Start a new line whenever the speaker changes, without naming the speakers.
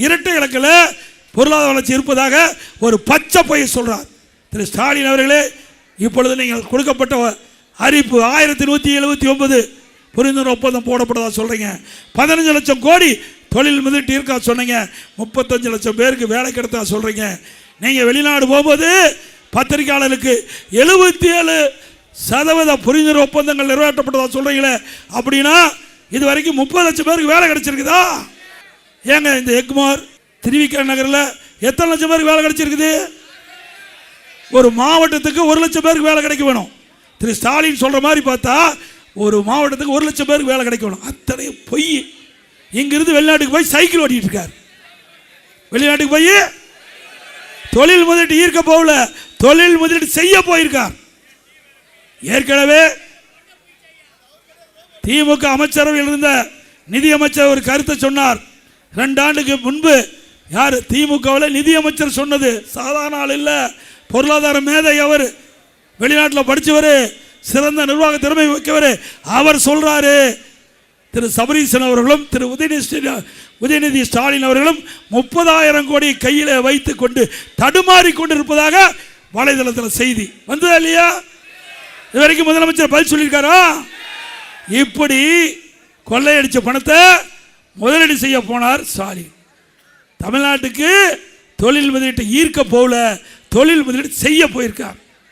இரட்டை இலக்கில் பொருளாதார வளர்ச்சி இருப்பதாக ஒரு பச்சை பொய் சொல்றார் திரு ஸ்டாலின் அவர்களே. இப்பொழுது நீங்கள் கொடுக்கப்பட்ட அறிவிப்பு 1179 புரிந்துணர்வு ஒப்பந்தம் போடப்பட்டதா சொல்றீங்க. 15 லட்சம் கோடி தொழில் முதலீட்டு இருக்கா சொன்னீங்க. 35 லட்சம் பேருக்கு வேலை கிடைத்தா சொல்றீங்க. நீங்க வெளிநாடு போகும்போது பத்திரிகையாளருக்கு 77% புரிந்துணர்வு ஒப்பந்தங்கள் நிறைவேற்றப்பட்டதா சொல்றீங்களே. அப்படின்னா இது வரைக்கும் 30 லட்சம் பேருக்கு வேலை கிடைச்சிருக்குதா? ஏங்க இந்த எக்மார் திருவிக நகரில் எத்தனை லட்சம் பேருக்கு வேலை கிடைச்சிருக்குது? ஒரு மாவட்டத்துக்கு 1 லட்சம் பேருக்கு வேலை கிடைக்க வேணும். திரு ஸ்டாலின் சொல்ற மாதிரி பார்த்தா ஒரு மாவட்டத்துக்கு 1 லட்சம் பேருக்கு வேலை கிடைக்க வேணும். அத்தனை பொய். இங்கிருந்து வெளிநாட்டுக்கு போய் சைக்கிள் ஓட்டிட்டு இருக்கார். வெளிநாட்டுக்கு போய் தொழில் முதலீட்டு ஈர்க்க போகல, தொழில் முதலீட்டு செய்ய போயிருக்கார். ஏற்கனவே திமுக அமைச்சரவையில் இருந்த நிதி அமைச்சர் ஒரு கருத்தை சொன்னார். 2 ஆண்டுக்கு முன்பு யார் திமுகவில் நிதி அமைச்சர் சொன்னது சாதாரண ஆள் இல்ல, பொருளாதார மேதை. அவர் வெளிநாட்டில் படித்தவர், சிறந்த நிர்வாக திறமை மிக்கவர். அவர் சொல்றாரு, திரு சபரீசன் அவர்களும் திரு உதயநிதி ஸ்டாலின் அவர்களும் 30,000 கோடி கையில் வைத்துக் கொண்டு தடுமாறி கொண்டிருப்பதாக வலைதளத்தில் செய்தி வந்ததா இல்லையா? இதுவரைக்கும் முதலமைச்சர் பதில் சொல்லியிருக்காரா? இப்படி கொள்ளையடிச்ச பணத்தை முதலீடு செய்ய போனார் ஸ்டாலின். தமிழ்நாட்டுக்கு தொழில் முதலீட்டை ஈர்க்க போகல, தொழில் முதலீடு செய்ய போயிருக்கார்.